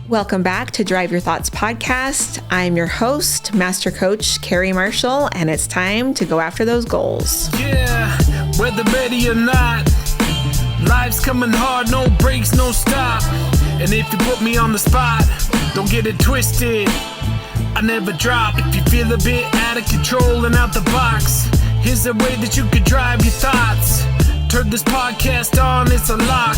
Welcome back to Drive Your Thoughts podcast. I'm your host, Master Coach Carrie Marshall, and it's time to go after those goals. Yeah, whether ready or not, life's coming hard, no breaks, no stop. And if you put me on the spot, don't get it twisted, I never drop. If you feel a bit out of control and out the box, here's a way that you could drive your thoughts. Turn this podcast on, it's a lock.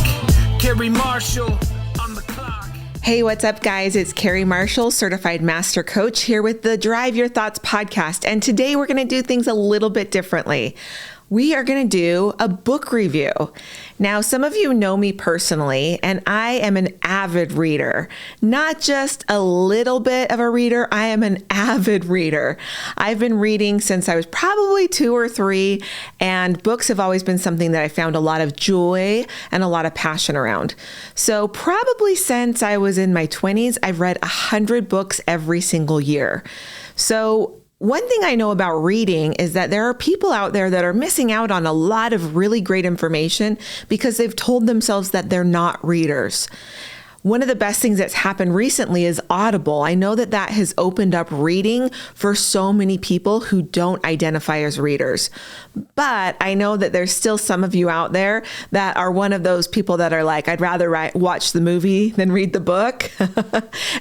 Carrie Marshall on the clock. Hey, what's up, guys? It's Carrie Marshall, Certified Master Coach, here with the Drive Your Thoughts podcast. And today we're going to do things a little bit differently. We are going to do a book review. Now, some of you know me personally, and I am an avid reader. Not just a little bit of a reader, I am an avid reader. I've been reading since I was probably 2 or 3, and books have always been something that I found a lot of joy and a lot of passion around. So probably since I was in my 20s, I've read 100 books every single year. So one thing I know about reading is that there are people out there that are missing out on a lot of really great information because they've told themselves that they're not readers. One of the best things that's happened recently is Audible. I know that that has opened up reading for so many people who don't identify as readers. But I know that there's still some of you out there that are one of those people that are like, I'd rather watch the movie than read the book.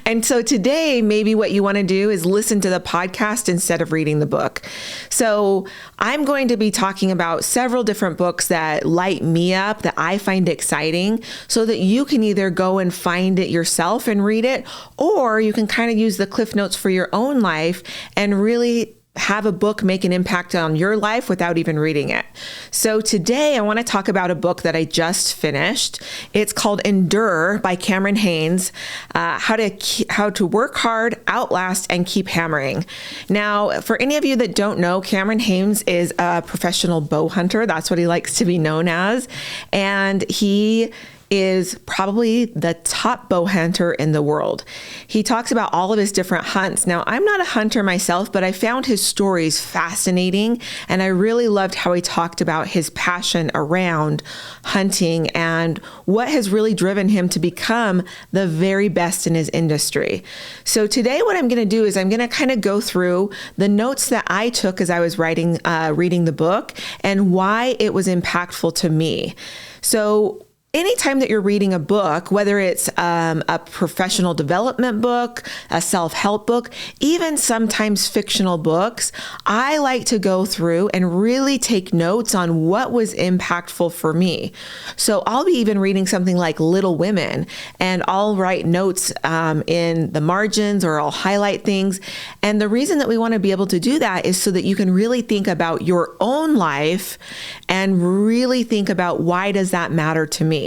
And so today, maybe what you want to do is listen to the podcast instead of reading the book. So I'm going to be talking about several different books that light me up, that I find exciting, so that you can either go and find it yourself and read it, or you can kind of use the Cliff Notes for your own life and really have a book make an impact on your life without even reading it. So today I want to talk about a book that I just finished. It's called Endure by Cameron Hanes, how to work hard, outlast, and keep hammering. Now, for any of you that don't know, Cameron Hanes is a professional bow hunter. That's what he likes to be known as. And he is probably the top bow hunter in the world. He talks about all of his different hunts. Now, I'm not a hunter myself, but I found his stories fascinating, and I really loved how he talked about his passion around hunting and what has really driven him to become the very best in his industry. So today what I'm going to do is I'm going to kind of go through the notes that I took as I was reading the book and why it was impactful to me. So anytime that you're reading a book, whether it's a professional development book, a self-help book, even sometimes fictional books, I like to go through and really take notes on what was impactful for me. So I'll be even reading something like Little Women, and I'll write notes in the margins, or I'll highlight things. And the reason that we want to be able to do that is so that you can really think about your own life and really think about, why does that matter to me?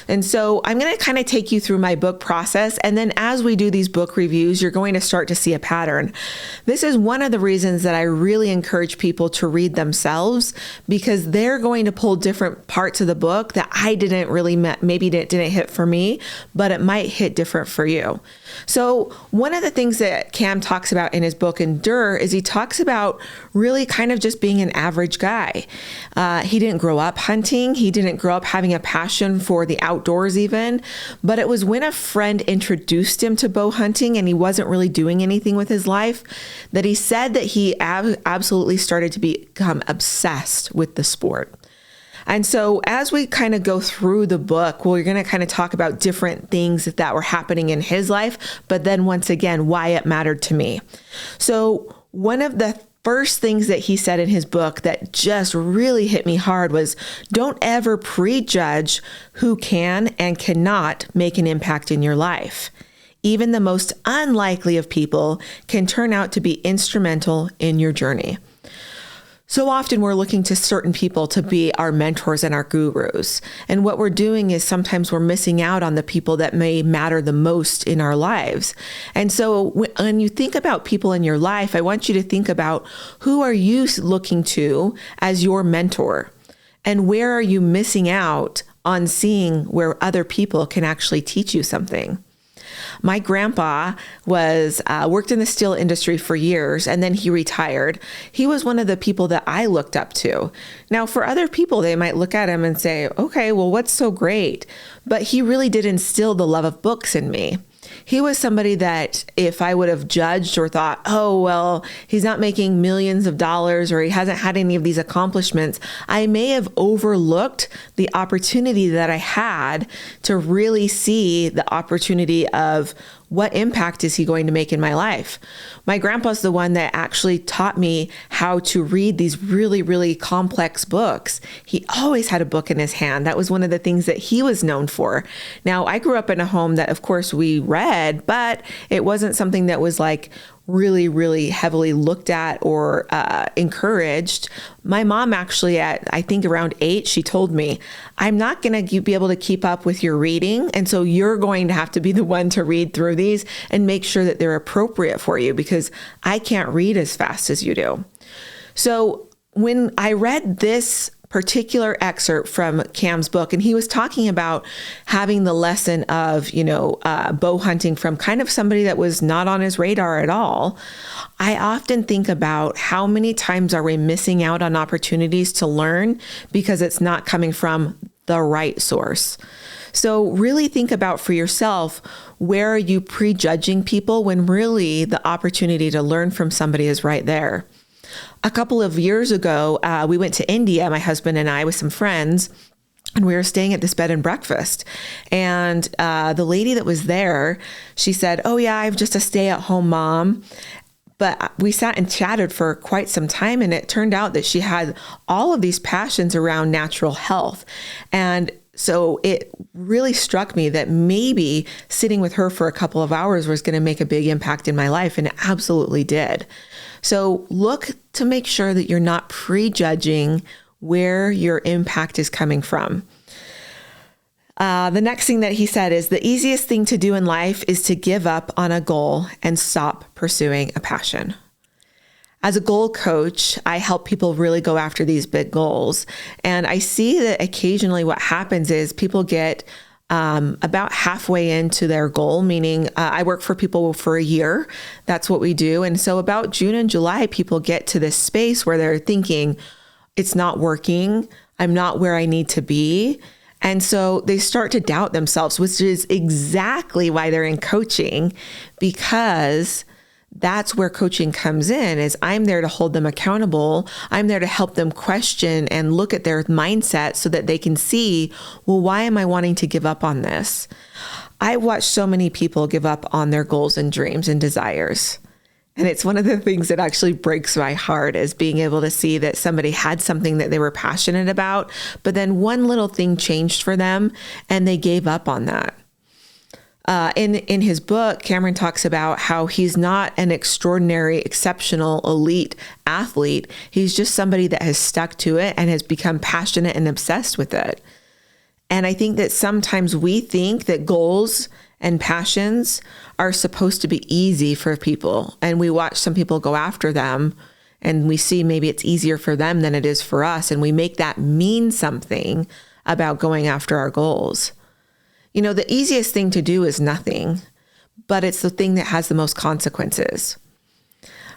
And so I'm going to kind of take you through my book process. And then as we do these book reviews, you're going to start to see a pattern. This is one of the reasons that I really encourage people to read themselves, because they're going to pull different parts of the book that I didn't really, maybe didn't hit for me, but it might hit different for you. So one of the things that Cam talks about in his book Endure is he talks about really kind of just being an average guy. He didn't grow up hunting. He didn't grow up having a passion for the outdoors even, but it was when a friend introduced him to bow hunting and he wasn't really doing anything with his life that he said that he absolutely started to become obsessed with the sport. And so as we kind of go through the book, we're going to kind of talk about different things that were happening in his life, but then once again, why it mattered to me. So one of the first things that he said in his book that just really hit me hard was, don't ever prejudge who can and cannot make an impact in your life. Even the most unlikely of people can turn out to be instrumental in your journey. So often we're looking to certain people to be our mentors and our gurus. And what we're doing is sometimes we're missing out on the people that may matter the most in our lives. And so when you think about people in your life, I want you to think about, who are you looking to as your mentor? And where are you missing out on seeing where other people can actually teach you something? My grandpa was worked in the steel industry for years, and then he retired. He was one of the people that I looked up to. Now, for other people, they might look at him and say, okay, well, what's so great? But he really did instill the love of books in me. He was somebody that if I would have judged or thought, oh, well, he's not making millions of dollars or he hasn't had any of these accomplishments, I may have overlooked the opportunity that I had to really see the opportunity of what impact is he going to make in my life. My grandpa's the one that actually taught me how to read these really, really complex books. He always had a book in his hand. That was one of the things that he was known for. Now, I grew up in a home that, of course, we read, but it wasn't something that was like really, really heavily looked at or encouraged. My mom actually at, I think around 8, she told me, I'm not going to be able to keep up with your reading. And so you're going to have to be the one to read through these and make sure that they're appropriate for you because I can't read as fast as you do. So when I read this particular excerpt from Cam's book, and he was talking about having the lesson of, bow hunting from kind of somebody that was not on his radar at all. I often think about how many times are we missing out on opportunities to learn because it's not coming from the right source. So really think about for yourself, where are you prejudging people when really the opportunity to learn from somebody is right there? A couple of years ago, we went to India, my husband and I, with some friends, and we were staying at this bed and breakfast. And the lady that was there, she said, oh yeah, I'm just a stay-at-home mom. But we sat and chatted for quite some time, and it turned out that she had all of these passions around natural health. And so it really struck me that maybe sitting with her for a couple of hours was going to make a big impact in my life, and it absolutely did. So look to make sure that you're not prejudging where your impact is coming from. The next thing that he said is the easiest thing to do in life is to give up on a goal and stop pursuing a passion. As a goal coach, I help people really go after these big goals. And I see that occasionally what happens is people get about halfway into their goal, meaning I work for people for a year. That's what we do. And so about June and July, people get to this space where they're thinking, it's not working. I'm not where I need to be. And so they start to doubt themselves, which is exactly why they're in coaching, because that's where coaching comes in, is I'm there to hold them accountable. I'm there to help them question and look at their mindset so that they can see, well, why am I wanting to give up on this? I watch so many people give up on their goals and dreams and desires. And it's one of the things that actually breaks my heart, is being able to see that somebody had something that they were passionate about, but then one little thing changed for them and they gave up on that. In his book, Cameron talks about how he's not an extraordinary, exceptional, elite athlete. He's just somebody that has stuck to it and has become passionate and obsessed with it. And I think that sometimes we think that goals and passions are supposed to be easy for people. And we watch some people go after them and we see maybe it's easier for them than it is for us. And we make that mean something about going after our goals. You know, the easiest thing to do is nothing, but it's the thing that has the most consequences.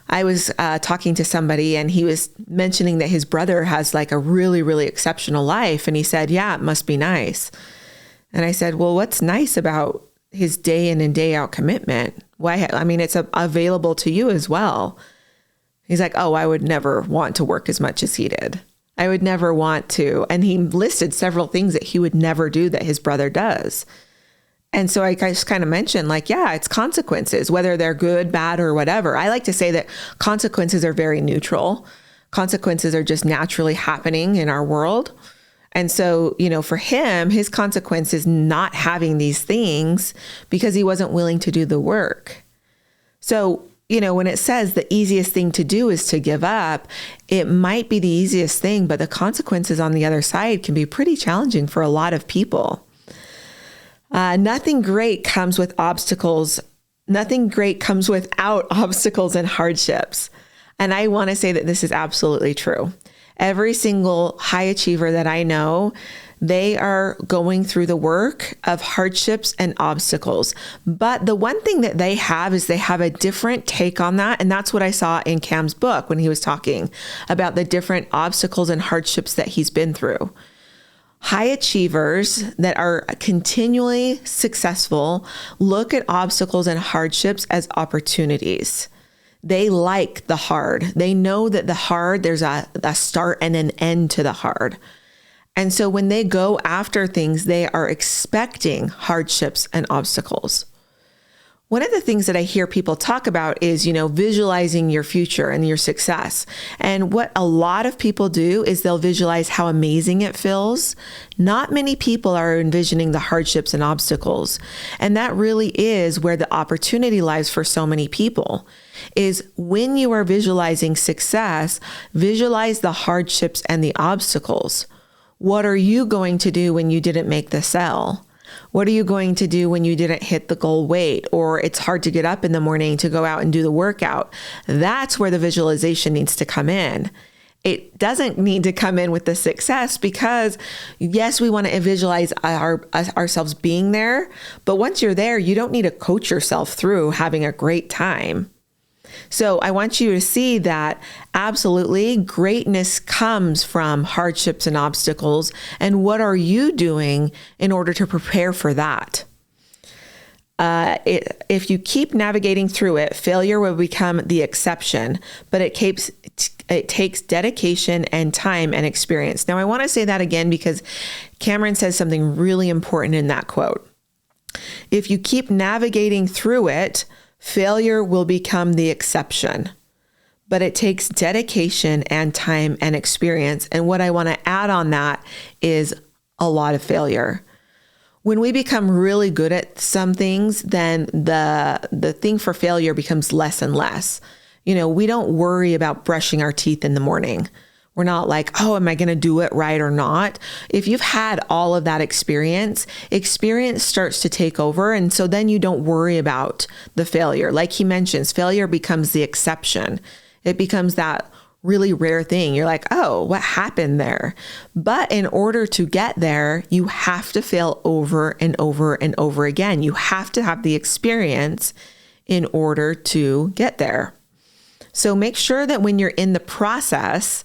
I was talking to somebody and he was mentioning that his brother has like a really, really exceptional life. And he said, yeah, it must be nice. And I said, well, what's nice about his day in and day out commitment? Why? I mean, it's available to you as well. He's like, oh, I would never want to work as much as he did. I would never want to. And he listed several things that he would never do that his brother does. And so I just kind of mentioned like, yeah, it's consequences, whether they're good, bad, or whatever. I like to say that consequences are very neutral. Consequences are just naturally happening in our world. And so, you know, for him, his consequence is not having these things because he wasn't willing to do the work. So, you know, when it says the easiest thing to do is to give up, it might be the easiest thing, but the consequences on the other side can be pretty challenging for a lot of people. Nothing great comes with obstacles. Nothing great comes without obstacles and hardships. And I want to say that this is absolutely true. Every single high achiever that I know, They are going through the work of hardships and obstacles. But the one thing that they have is they have a different take on that. And that's what I saw in Cam's book when he was talking about the different obstacles and hardships that he's been through. High achievers that are continually successful look at obstacles and hardships as opportunities. They like the hard. They know that the hard, there's a start and an end to the hard. And so when they go after things, they are expecting hardships and obstacles. One of the things that I hear people talk about is, visualizing your future and your success. And what a lot of people do is they'll visualize how amazing it feels. Not many people are envisioning the hardships and obstacles. And that really is where the opportunity lies for so many people, is when you are visualizing success, visualize the hardships and the obstacles. What are you going to do when you didn't make the sale? What are you going to do when you didn't hit the goal weight, or it's hard to get up in the morning to go out and do the workout? That's where the visualization needs to come in. It doesn't need to come in with the success, because yes, we want to visualize ourselves being there. But once you're there, you don't need to coach yourself through having a great time. So I want you to see that absolutely greatness comes from hardships and obstacles. And what are you doing in order to prepare for that? If you keep navigating through it, failure will become the exception, but it takes dedication and time and experience. Now, I want to say that again because Cameron says something really important in that quote. If you keep navigating through it, failure will become the exception, but it takes dedication and time and experience. And what I want to add on that is a lot of failure. When we become really good at some things, then the thing for failure becomes less and less. We don't worry about brushing our teeth in the morning. We're not like, oh, am I going to do it right or not? If you've had all of that experience starts to take over. And so then you don't worry about the failure. Like he mentions, failure becomes the exception. It becomes that really rare thing. You're like, oh, what happened there? But in order to get there, you have to fail over and over and over again. You have to have the experience in order to get there. So make sure that when you're in the process,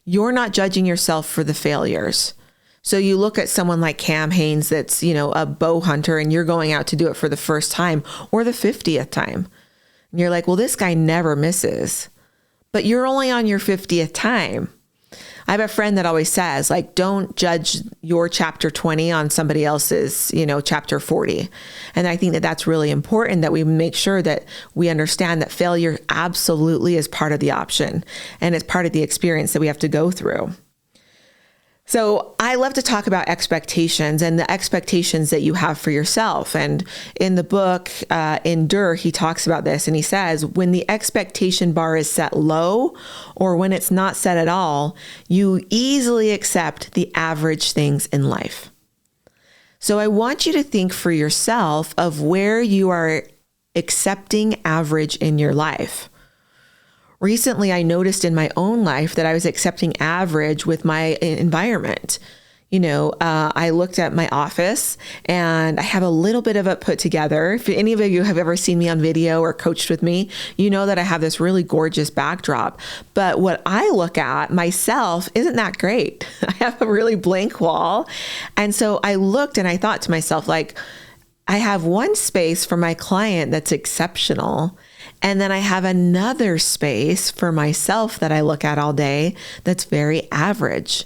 you're not judging yourself for the failures. So you look at someone like Cam Hanes that's, a bow hunter, and you're going out to do it for the first time or the 50th time. And you're like, well, this guy never misses, but you're only on your 50th time. I have a friend that always says, don't judge your chapter 20 on somebody else's, chapter 40. And I think that that's really important, that we make sure that we understand that failure absolutely is part of the option and it's part of the experience that we have to go through. So I love to talk about expectations and the expectations that you have for yourself. And in the book, Endure, he talks about this, and he says, when the expectation bar is set low, or when it's not set at all, you easily accept the average things in life. So I want you to think for yourself of where you are accepting average in your life. Recently, I noticed in my own life that I was accepting average with my environment. I looked at my office and I have a little bit of it put together. If any of you have ever seen me on video or coached with me, you know that I have this really gorgeous backdrop. But what I look at myself isn't that great. I have a really blank wall. And so I looked and I thought to myself, I have one space for my client that's exceptional. And then I have another space for myself that I look at all day that's very average.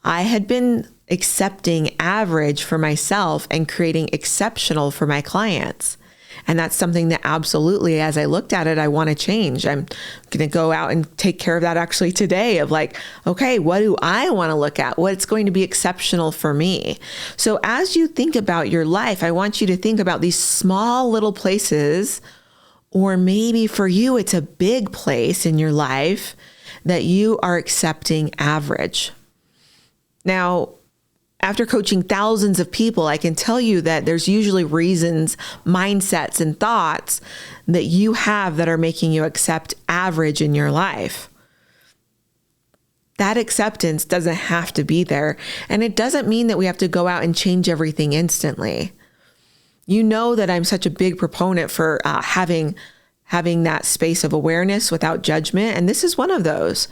I had been accepting average for myself and creating exceptional for my clients. And that's something that absolutely, as I looked at it, I want to change. I'm going to go out and take care of that actually today of okay, what do I want to look at? What's going to be exceptional for me? So as you think about your life, I want you to think about these small little places, or maybe for you, it's a big place in your life that you are accepting average. Now, after coaching thousands of people, I can tell you that there's usually reasons, mindsets, and thoughts that you have that are making you accept average in your life. That acceptance doesn't have to be there. And it doesn't mean that we have to go out and change everything instantly. You know that I'm such a big proponent for having that space of awareness without judgment. And this is one of those.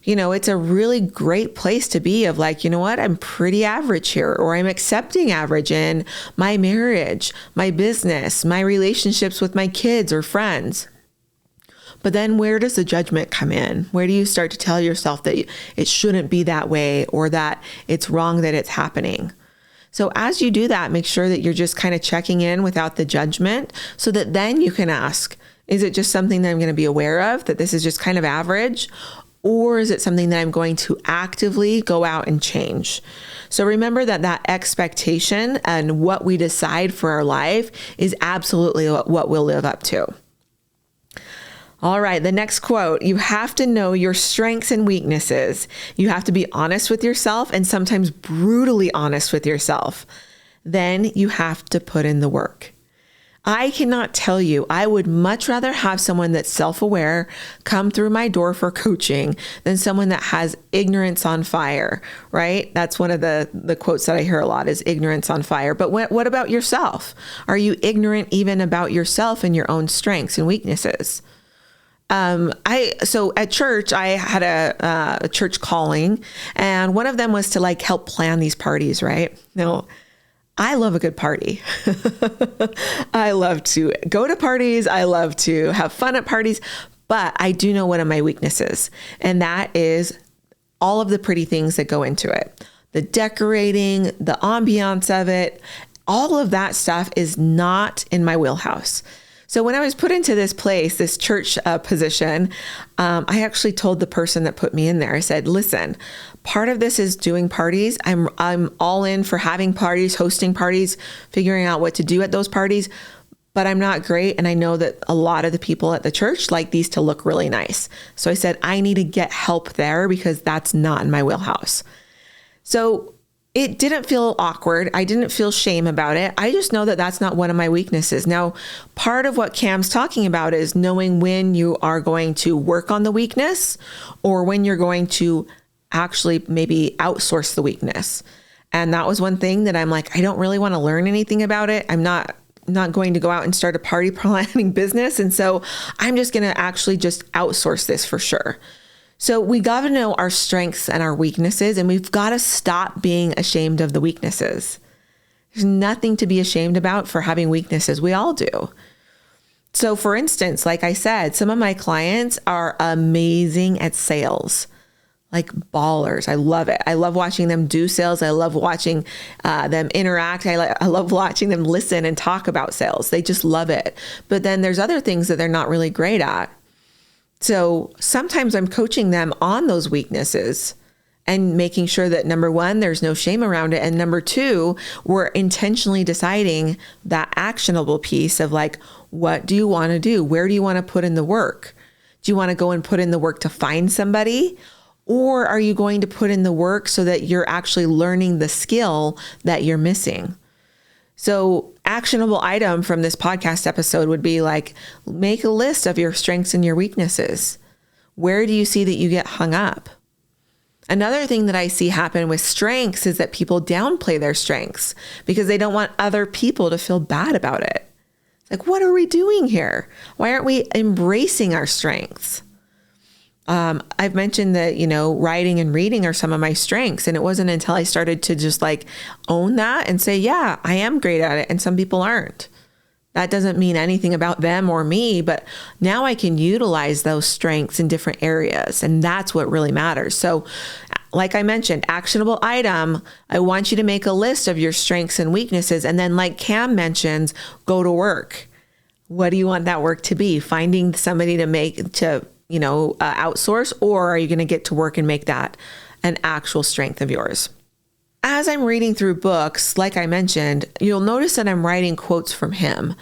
It's a really great place to be of like, you know what, I'm pretty average here, or I'm accepting average in my marriage, my business, my relationships with my kids or friends. But then where does the judgment come in? Where do you start to tell yourself that it shouldn't be that way, or that it's wrong that it's happening? So as you do that, make sure that you're just kind of checking in without the judgment, so that then you can ask, is it just something that I'm going to be aware of, that this is just kind of average? Or is it something that I'm going to actively go out and change? So remember that expectation and what we decide for our life is absolutely what we'll live up to. All right, the next quote, you have to know your strengths and weaknesses. You have to be honest with yourself, and sometimes brutally honest with yourself. Then you have to put in the work. I cannot tell you, I would much rather have someone that's self-aware come through my door for coaching than someone that has ignorance on fire, right? That's one of the quotes that I hear a lot is ignorance on fire. But what about yourself? Are you ignorant even about yourself and your own strengths and weaknesses? So at church, I had a church calling, and one of them was to like help plan these parties, right? Now, I love a good party. I love to go to parties. I love to have fun at parties, but I do know one of my weaknesses, and that is all of the pretty things that go into it. The decorating, the ambiance of it, all of that stuff is not in my wheelhouse. So when I was put into this place, this church position, I actually told the person that put me in there, I said, listen, part of this is doing parties. I'm all in for having parties, hosting parties, figuring out what to do at those parties, but I'm not great. And I know that a lot of the people at the church like these to look really nice. So I said, I need to get help there because that's not in my wheelhouse. So it didn't feel awkward. I didn't feel shame about it. I just know that that's not one of my weaknesses. Now, part of what Cam's talking about is knowing when you are going to work on the weakness or when you're going to actually maybe outsource the weakness. And that was one thing that I'm like, I don't really want to learn anything about it. I'm not going to go out and start a party planning business. And so I'm just going to actually just outsource this for sure. So we got to know our strengths and our weaknesses, and we've got to stop being ashamed of the weaknesses. There's nothing to be ashamed about for having weaknesses. We all do. So for instance, like I said, some of my clients are amazing at sales, like ballers. I love it. I love watching them do sales. I love watching them interact. I love watching them listen and talk about sales. They just love it. But then there's other things that they're not really great at. So sometimes I'm coaching them on those weaknesses and making sure that number one, there's no shame around it. And number two, we're intentionally deciding that actionable piece of like, what do you want to do? Where do you want to put in the work? Do you want to go and put in the work to find somebody? Or are you going to put in the work so that you're actually learning the skill that you're missing? So actionable item from this podcast episode would be like, make a list of your strengths and your weaknesses. Where do you see that you get hung up? Another thing that I see happen with strengths is that people downplay their strengths because they don't want other people to feel bad about it. It's like, what are we doing here? Why aren't we embracing our strengths? I've mentioned that, writing and reading are some of my strengths. And it wasn't until I started to just like own that and say, yeah, I am great at it. And some people aren't. That doesn't mean anything about them or me, but now I can utilize those strengths in different areas. And that's what really matters. So like I mentioned, actionable item, I want you to make a list of your strengths and weaknesses. And then like Cam mentions, go to work. What do you want that work to be? Finding somebody to outsource, or are you going to get to work and make that an actual strength of yours? As I'm reading through books, like I mentioned, you'll notice that I'm writing quotes from him.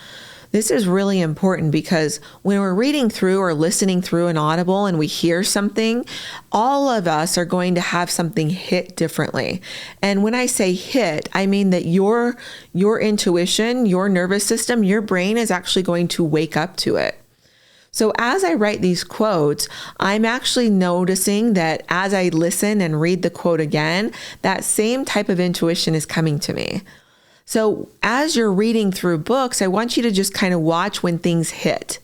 This is really important because when we're reading through or listening through an Audible and we hear something, all of us are going to have something hit differently. And when I say hit, I mean that your intuition, your nervous system, your brain is actually going to wake up to it. So as I write these quotes, I'm actually noticing that as I listen and read the quote again, that same type of intuition is coming to me. So as you're reading through books, I want you to just kind of watch when things hit.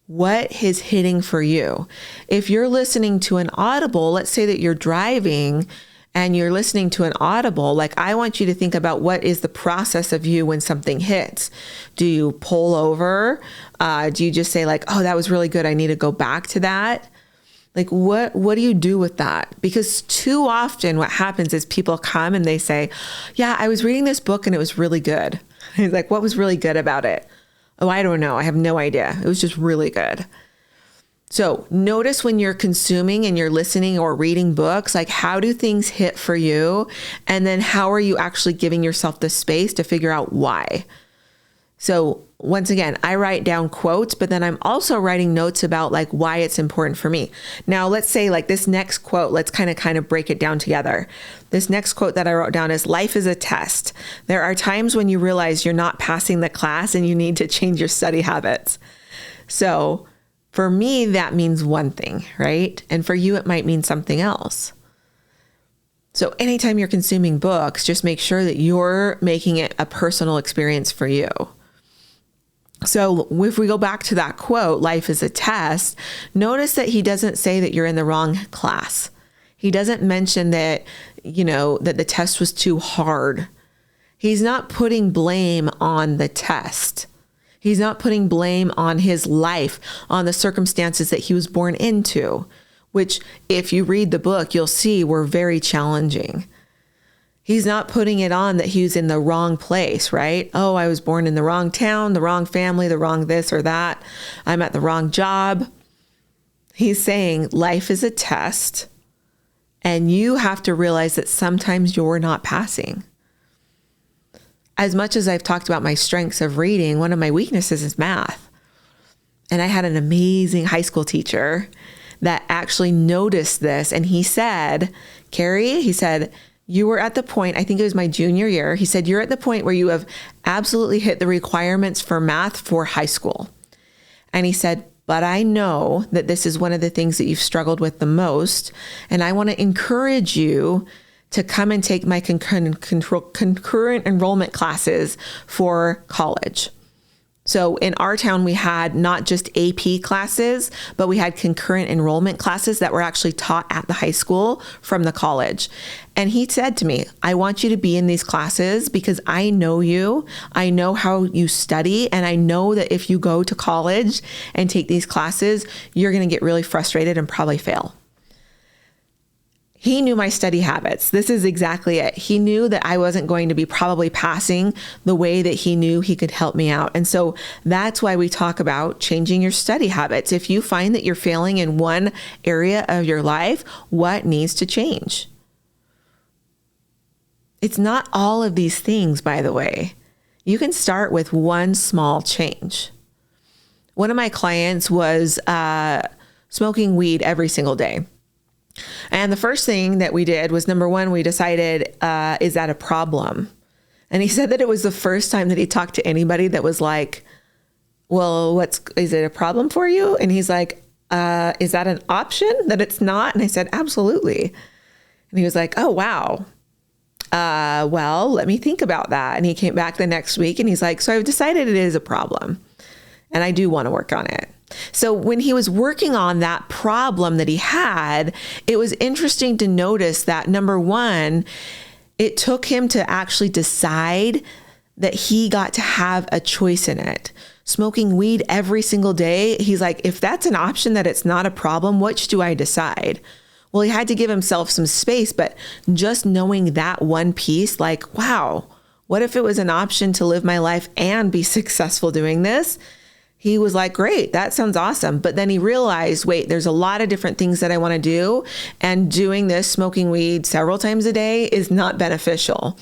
What is hitting for you? If you're listening to an audible, let's say that you're driving and you're listening to an audible, like I want you to think about what is the process of you when something hits. Do you pull over? Do you just say like, oh, that was really good, I need to go back to that? Like what do you do with that? Because too often what happens is people come and they say, yeah, I was reading this book and it was really good. He's like, what was really good about it? Oh, I don't know. I have no idea. It was just really good. So notice when you're consuming and you're listening or reading books, like how do things hit for you? And then how are you actually giving yourself the space to figure out why? So once again, I write down quotes, but then I'm also writing notes about like why it's important for me. Now, let's say like this next quote, let's kind of break it down together. This next quote that I wrote down is, life is a test. There are times when you realize you're not passing the class and you need to change your study habits. So for me, that means one thing, right? And for you, it might mean something else. So anytime you're consuming books, just make sure that you're making it a personal experience for you. So if we go back to that quote, life is a test, notice that he doesn't say that you're in the wrong class. He doesn't mention that, that the test was too hard. He's not putting blame on the test. He's not putting blame on his life, on the circumstances that he was born into, which if you read the book, you'll see were very challenging. He's not putting it on that he was in the wrong place, right? Oh, I was born in the wrong town, the wrong family, the wrong this or that. I'm at the wrong job. He's saying life is a test, and you have to realize that sometimes you're not passing. As much as I've talked about my strengths of reading, one of my weaknesses is math. And I had an amazing high school teacher that actually noticed this. And he said, Carrie, he said, you were at the point, I think it was my junior year. He said, you're at the point where you have absolutely hit the requirements for math for high school. And he said, but I know that this is one of the things that you've struggled with the most. And I want to encourage you to come and take my concurrent enrollment classes for college. So in our town, we had not just AP classes, but we had concurrent enrollment classes that were actually taught at the high school from the college. And he said to me, I want you to be in these classes because I know you, I know how you study, and I know that if you go to college and take these classes, you're going to get really frustrated and probably fail. He knew my study habits. This is exactly it. He knew that I wasn't going to be probably passing the way that he knew he could help me out. And so that's why we talk about changing your study habits. If you find that you're failing in one area of your life, what needs to change? It's not all of these things, by the way. You can start with one small change. One of my clients was smoking weed every single day. And the first thing that we did was, number one, we decided, is that a problem? And he said that it was the first time that he talked to anybody that was like, well, is it a problem for you? And he's like, is that an option that it's not? And I said, absolutely. And he was like, oh, wow. Well, let me think about that. And he came back the next week and he's like, so I've decided it is a problem and I do want to work on it. So when he was working on that problem that he had, it was interesting to notice that, number one, it took him to actually decide that he got to have a choice in it. Smoking weed every single day, he's like, if that's an option that it's not a problem, which do I decide? Well, he had to give himself some space, but just knowing that one piece, like, wow, what if it was an option to live my life and be successful doing this? He was like, great, that sounds awesome. But then he realized, wait, there's a lot of different things that I want to do. And doing this, smoking weed several times a day, is not beneficial.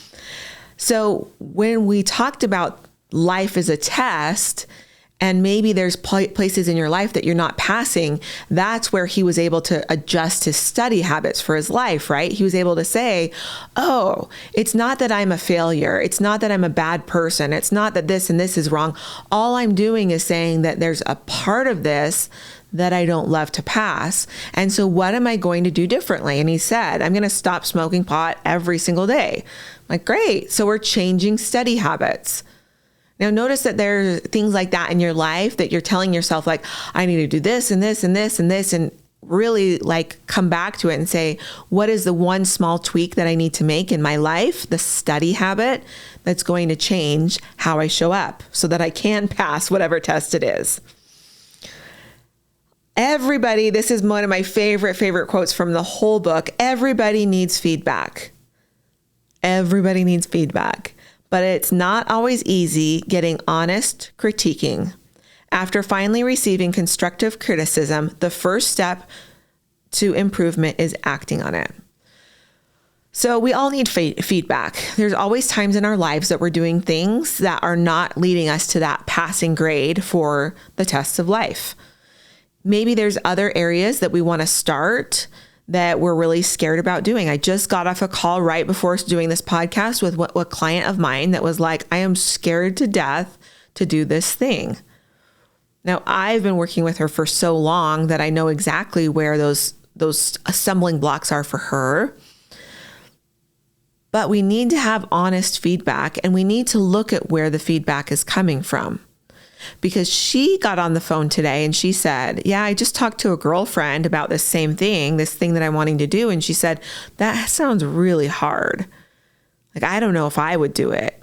So when we talked about life as a test, and maybe there's places in your life that you're not passing, that's where he was able to adjust his study habits for his life, right? He was able to say, oh, it's not that I'm a failure. It's not that I'm a bad person. It's not that this and this is wrong. All I'm doing is saying that there's a part of this that I don't love to pass. And so what am I going to do differently? And he said, I'm going to stop smoking pot every single day. I'm like, great. So we're changing study habits. Now, notice that there are things like that in your life that you're telling yourself, like, I need to do this and this and this and this, and really like come back to it and say, what is the one small tweak that I need to make in my life, the study habit that's going to change how I show up so that I can pass whatever test it is. Everybody, this is one of my favorite quotes from the whole book. Everybody needs feedback. Everybody needs feedback. But it's not always easy getting honest critiquing. After finally receiving constructive criticism, the first step to improvement is acting on it. So we all need feedback. There's always times in our lives that we're doing things that are not leading us to that passing grade for the tests of life. Maybe there's other areas that we want to start that we're really scared about doing. I just got off a call right before doing this podcast with a client of mine that was like, I am scared to death to do this thing. Now, I've been working with her for so long that I know exactly where those assembling blocks are for her. But we need to have honest feedback, and we need to look at where the feedback is coming from. Because she got on the phone today and she said, yeah, I just talked to a girlfriend about this same thing, this thing that I'm wanting to do. And she said, that sounds really hard. Like, I don't know if I would do it.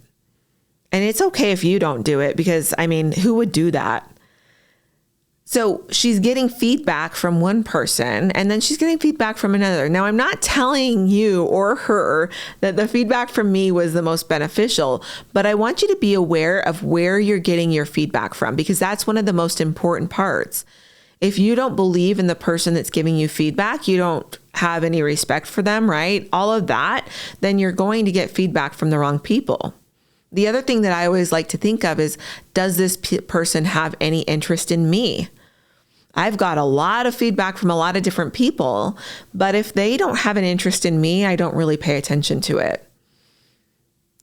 And it's okay if you don't do it, because I mean, who would do that? So she's getting feedback from one person and then she's getting feedback from another. Now, I'm not telling you or her that the feedback from me was the most beneficial, but I want you to be aware of where you're getting your feedback from, because that's one of the most important parts. If you don't believe in the person that's giving you feedback, you don't have any respect for them, right? All of that, then you're going to get feedback from the wrong people. The other thing that I always like to think of is, does this person have any interest in me? I've got a lot of feedback from a lot of different people, but if they don't have an interest in me, I don't really pay attention to it.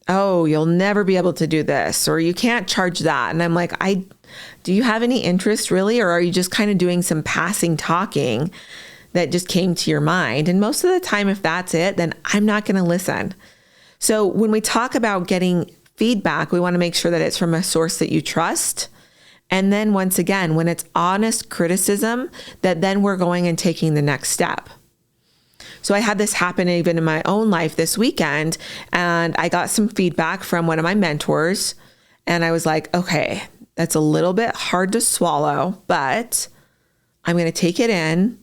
Oh, you'll never be able to do this, or you can't charge that. And I'm like, do you have any interest really? Or are you just kind of doing some passing talking that just came to your mind? And most of the time, if that's it, then I'm not going to listen. So when we talk about getting feedback, we want to make sure that it's from a source that you trust. And then once again, when it's honest criticism, that then we're going and taking the next step. So I had this happen even in my own life this weekend, and I got some feedback from one of my mentors, and I was like, okay, that's a little bit hard to swallow, but I'm going to take it in.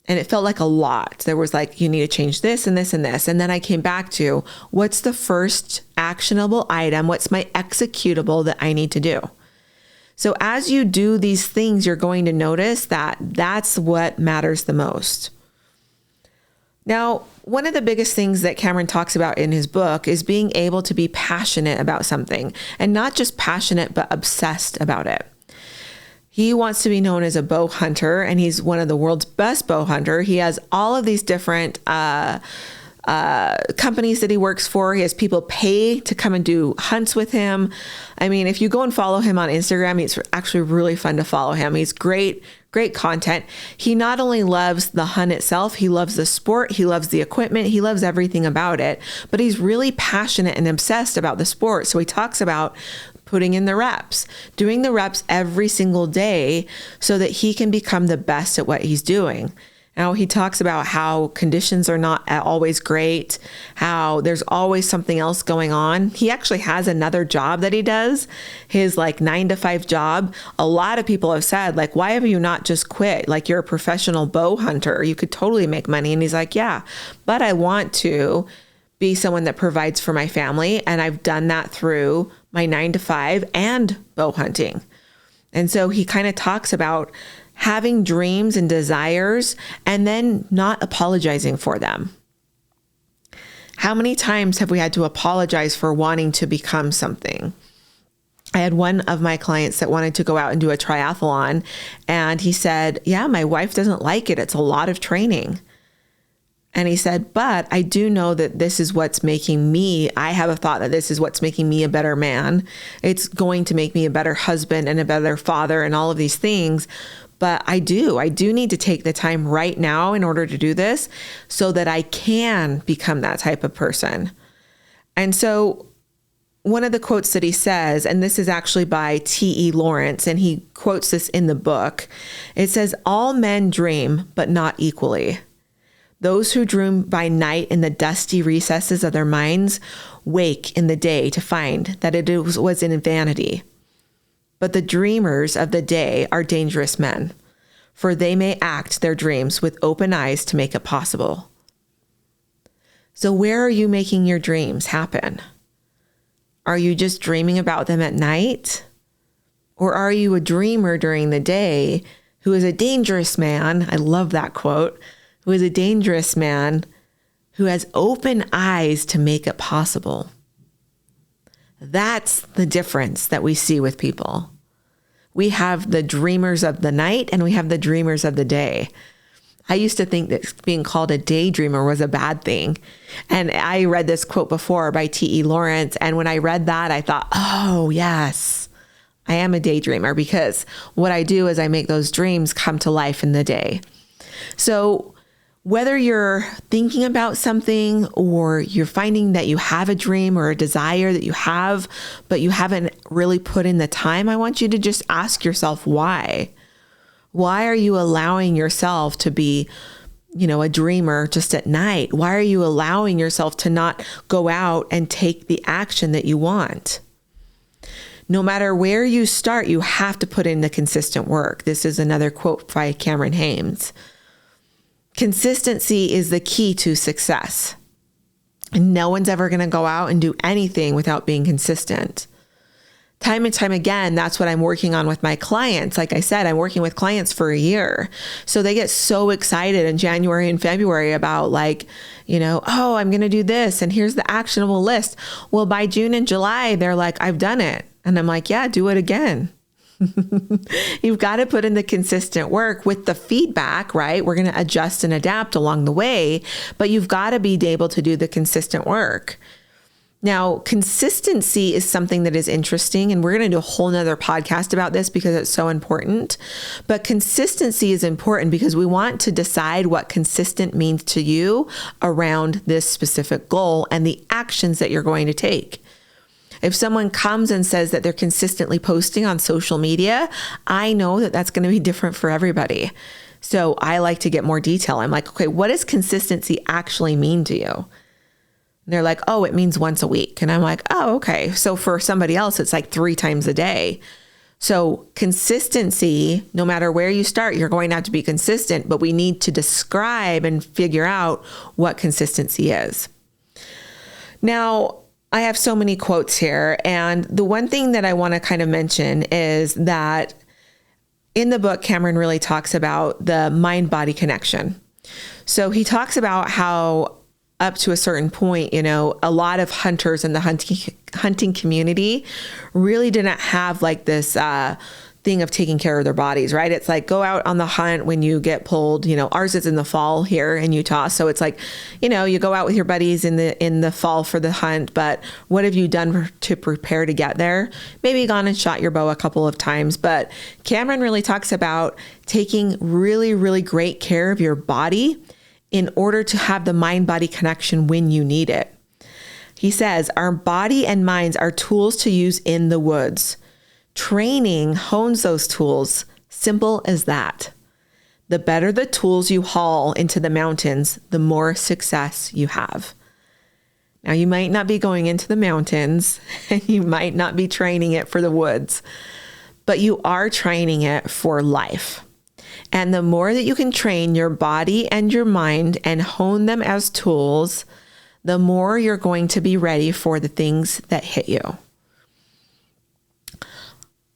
And it felt like a lot. There was like, you need to change this and this and this. And then I came back to, what's the first actionable item? What's my executable that I need to do? So as you do these things, you're going to notice that that's what matters the most. Now, one of the biggest things that Cameron talks about in his book is being able to be passionate about something, and not just passionate, but obsessed about it. He wants to be known as a bow hunter, and he's one of the world's best bow hunter. He has all of these different companies that he works for. He has people pay to come and do hunts with him. I mean, if you go and follow him on Instagram, it's actually really fun to follow him. He's great content. He not only loves the hunt itself, he loves the sport, he loves the equipment, he loves everything about it, but he's really passionate and obsessed about the sport. So he talks about putting in the reps, doing the reps every single day so that he can become the best at what he's doing. Now, he talks about how conditions are not always great, how there's always something else going on. He actually has another job that he does, his like 9-to-5 job. A lot of people have said, like, why have you not just quit? Like, you're a professional bow hunter. You could totally make money. And he's like, yeah, but I want to be someone that provides for my family. And I've done that through my 9-to-5 and bow hunting. And so he kind of talks about having dreams and desires and then not apologizing for them. How many times have we had to apologize for wanting to become something? I had one of my clients that wanted to go out and do a triathlon, and he said, yeah, my wife doesn't like it. It's a lot of training. And he said, but I do know that this is what's making me, I have a thought that this is what's making me a better man. It's going to make me a better husband and a better father and all of these things. But I do need to take the time right now in order to do this so that I can become that type of person. And so one of the quotes that he says, and this is actually by T.E. Lawrence, and he quotes this in the book. It says, all men dream, but not equally. Those who dream by night in the dusty recesses of their minds wake in the day to find that it was in vanity. But the dreamers of the day are dangerous men, for they may act their dreams with open eyes to make it possible. So where are you making your dreams happen? Are you just dreaming about them at night? Or are you a dreamer during the day who is a dangerous man? I love that quote. Who is a dangerous man who has open eyes to make it possible. That's the difference that we see with people. We have the dreamers of the night and we have the dreamers of the day. I used to think that being called a daydreamer was a bad thing. And I read this quote before by T.E. Lawrence. And when I read that, I thought, oh, yes, I am a daydreamer, because what I do is I make those dreams come to life in the day. So whether you're thinking about something or you're finding that you have a dream or a desire that you have, but you haven't really put in the time, I want you to just ask yourself why. Why are you allowing yourself to be, a dreamer just at night? Why are you allowing yourself to not go out and take the action that you want? No matter where you start, you have to put in the consistent work. This is another quote by Cameron Hanes. Consistency is the key to success. And no one's ever going to go out and do anything without being consistent. Time and time again, that's what I'm working on with my clients. Like I said, I'm working with clients for a year. So they get so excited in January and February about oh, I'm going to do this. And here's the actionable list. Well, by June and July, they're like, I've done it. And I'm like, yeah, do it again. You've got to put in the consistent work with the feedback, right? We're going to adjust and adapt along the way, but you've got to be able to do the consistent work. Now, consistency is something that is interesting, and we're going to do a whole nother podcast about this because it's so important. But consistency is important because we want to decide what consistent means to you around this specific goal and the actions that you're going to take. If someone comes and says that they're consistently posting on social media, I know that that's going to be different for everybody. So I like to get more detail. I'm like, okay, what does consistency actually mean to you? And they're like, oh, it means once a week. And I'm like, oh, okay. So for somebody else, it's like 3 times a day. So consistency, no matter where you start, you're going to have to be consistent, but we need to describe and figure out what consistency is. Now, I have so many quotes here. And the one thing that I want to kind of mention is that in the book, Cameron really talks about the mind-body connection. So he talks about how up to a certain point, a lot of hunters in the hunting community really didn't have like this thing of taking care of their bodies, right? It's like go out on the hunt when you get pulled. Ours is in the fall here in Utah, so it's like, you go out with your buddies in the fall for the hunt. But what have you done to prepare to get there? Maybe gone and shot your bow a couple of times. But Cameron really talks about taking really, really great care of your body in order to have the mind-body connection when you need it. He says, our body and minds are tools to use in the woods. Training hones those tools. Simple as that. The better the tools you haul into the mountains, the more success you have. Now, you might not be going into the mountains and you might not be training it for the woods, but you are training it for life. And the more that you can train your body and your mind and hone them as tools, the more you're going to be ready for the things that hit you.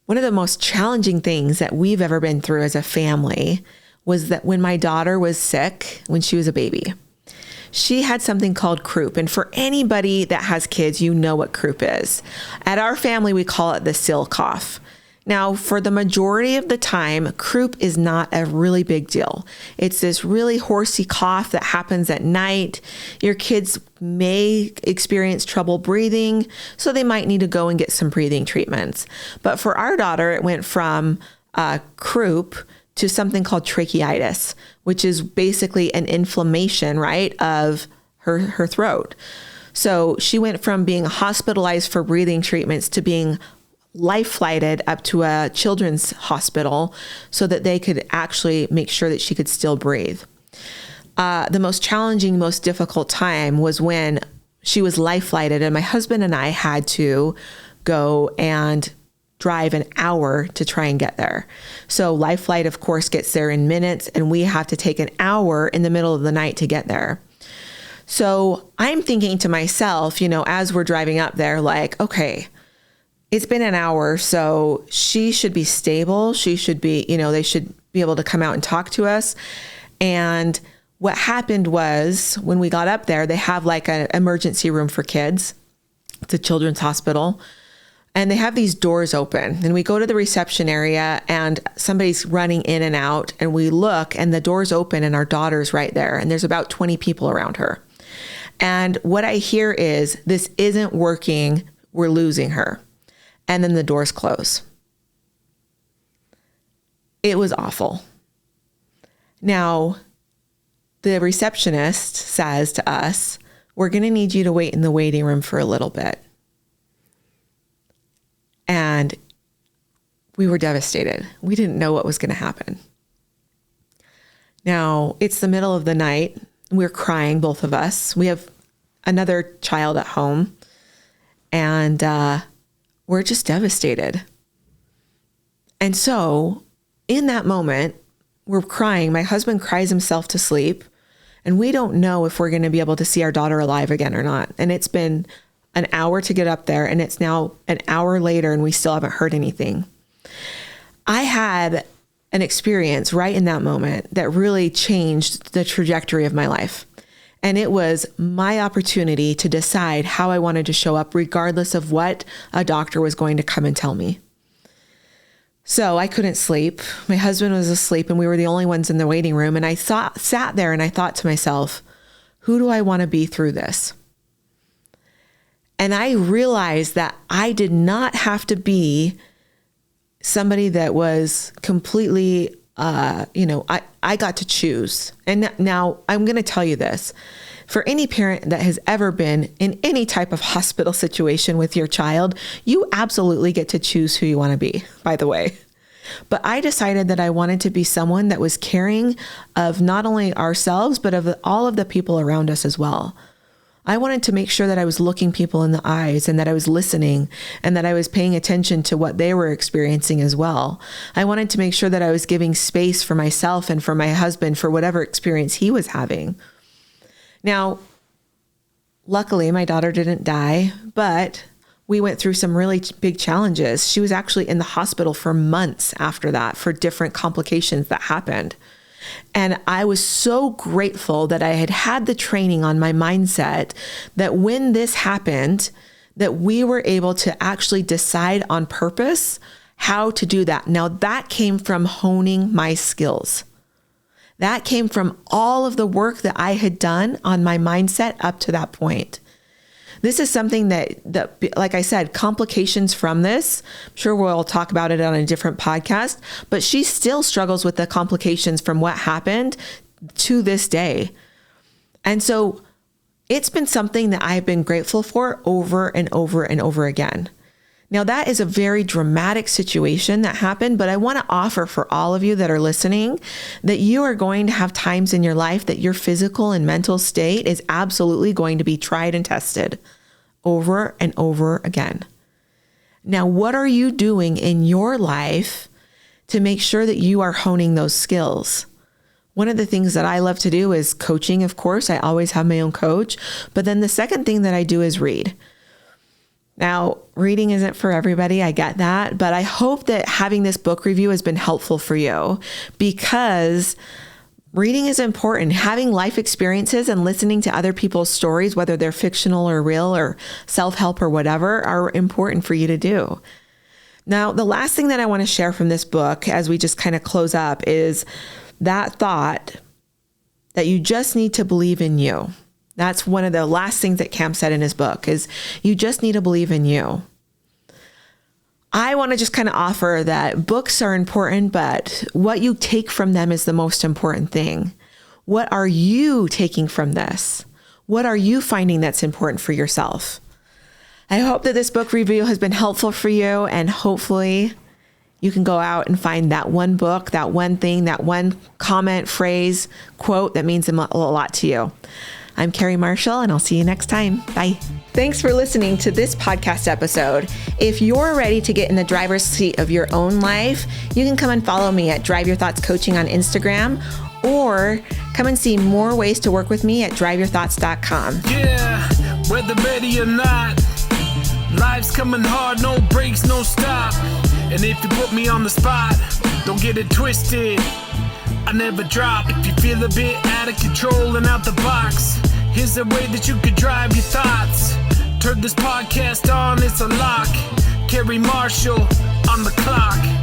One of the most challenging things that we've ever been through as a family was that when my daughter was sick, when she was a baby, she had something called croup. And for anybody that has kids, you know what croup is. At our family, we call it the sill cough. Now, for the majority of the time, croup is not a really big deal. It's this really horsey cough that happens at night. Your kids may experience trouble breathing, so they might need to go and get some breathing treatments. But for our daughter, it went from croup to something called tracheitis, which is basically an inflammation, right, of her throat. So she went from being hospitalized for breathing treatments to being life flighted up to a children's hospital so that they could actually make sure that she could still breathe. The most challenging, most difficult time was when she was life flighted and my husband and I had to go and drive an hour to try and get there. So life flight, of course, gets there in minutes and we have to take an hour in the middle of the night to get there. So I'm thinking to myself, as we're driving up there, like, okay, it's been an hour, so she should be stable. She should be, they should be able to come out and talk to us. And what happened was when we got up there, they have like an emergency room for kids. It's a children's hospital. And they have these doors open. And we go to the reception area and somebody's running in and out. And we look and the door's open and our daughter's right there. And there's about 20 people around her. And what I hear is, this isn't working. We're losing her. And then the doors close. It was awful. Now, the receptionist says to us, we're going to need you to wait in the waiting room for a little bit. And we were devastated. We didn't know what was going to happen. Now, it's the middle of the night. We're crying, both of us. We have another child at home. And we're just devastated. And so in that moment, we're crying. My husband cries himself to sleep. And we don't know if we're going to be able to see our daughter alive again or not. And it's been an hour to get up there. And it's now an hour later and we still haven't heard anything. I had an experience right in that moment that really changed the trajectory of my life. And it was my opportunity to decide how I wanted to show up, regardless of what a doctor was going to come and tell me. So I couldn't sleep. My husband was asleep and we were the only ones in the waiting room. And I sat there and I thought to myself, who do I want to be through this? And I realized that I did not have to be somebody that was completely I got to choose. And now I'm going to tell you this. For any parent that has ever been in any type of hospital situation with your child, you absolutely get to choose who you want to be, by the way. But I decided that I wanted to be someone that was caring of not only ourselves, but of all of the people around us as well. I wanted to make sure that I was looking people in the eyes and that I was listening and that I was paying attention to what they were experiencing as well. I wanted to make sure that I was giving space for myself and for my husband for whatever experience he was having. Now, luckily, my daughter didn't die, but we went through some really big challenges. She was actually in the hospital for months after that for different complications that happened. And I was so grateful that I had had the training on my mindset that when this happened, that we were able to actually decide on purpose how to do that. Now that came from honing my skills. That came from all of the work that I had done on my mindset up to that point. This is something that, like I said, complications from this, I'm sure we'll talk about it on a different podcast, but she still struggles with the complications from what happened to this day. And so it's been something that I've been grateful for over and over and over again. Now that is a very dramatic situation that happened, but I want to offer for all of you that are listening that you are going to have times in your life that your physical and mental state is absolutely going to be tried and tested over and over again. Now, what are you doing in your life to make sure that you are honing those skills? One of the things that I love to do is coaching, of course. I always have my own coach. But then the second thing that I do is read. Now, reading isn't for everybody. I get that. But I hope that having this book review has been helpful for you because Reading is important. Having life experiences and listening to other people's stories, whether they're fictional or real or self-help or whatever, are important for you to do. Now, the last thing that I want to share from this book as we just kind of close up is that thought that you just need to believe in you. That's one of the last things that Cam said in his book is you just need to believe in you. I want to just kind of offer that books are important, but what you take from them is the most important thing. What are you taking from this? What are you finding that's important for yourself? I hope that this book review has been helpful for you, and hopefully you can go out and find that one book, that one thing, that one comment, phrase, quote that means a lot to you. I'm Carrie Marshall, and I'll see you next time. Bye. Thanks for listening to this podcast episode. If you're ready to get in the driver's seat of your own life, you can come and follow me at Drive Your Thoughts Coaching on Instagram, or come and see more ways to work with me at driveyourthoughts.com. Yeah, whether ready or not, life's coming hard, no breaks, no stop. And if you put me on the spot, don't get it twisted, I never drop. If you feel a bit out of control and out the box, here's a way that you could drive your thoughts. Turn this podcast on, it's a lock. Carrie Marshall on the clock.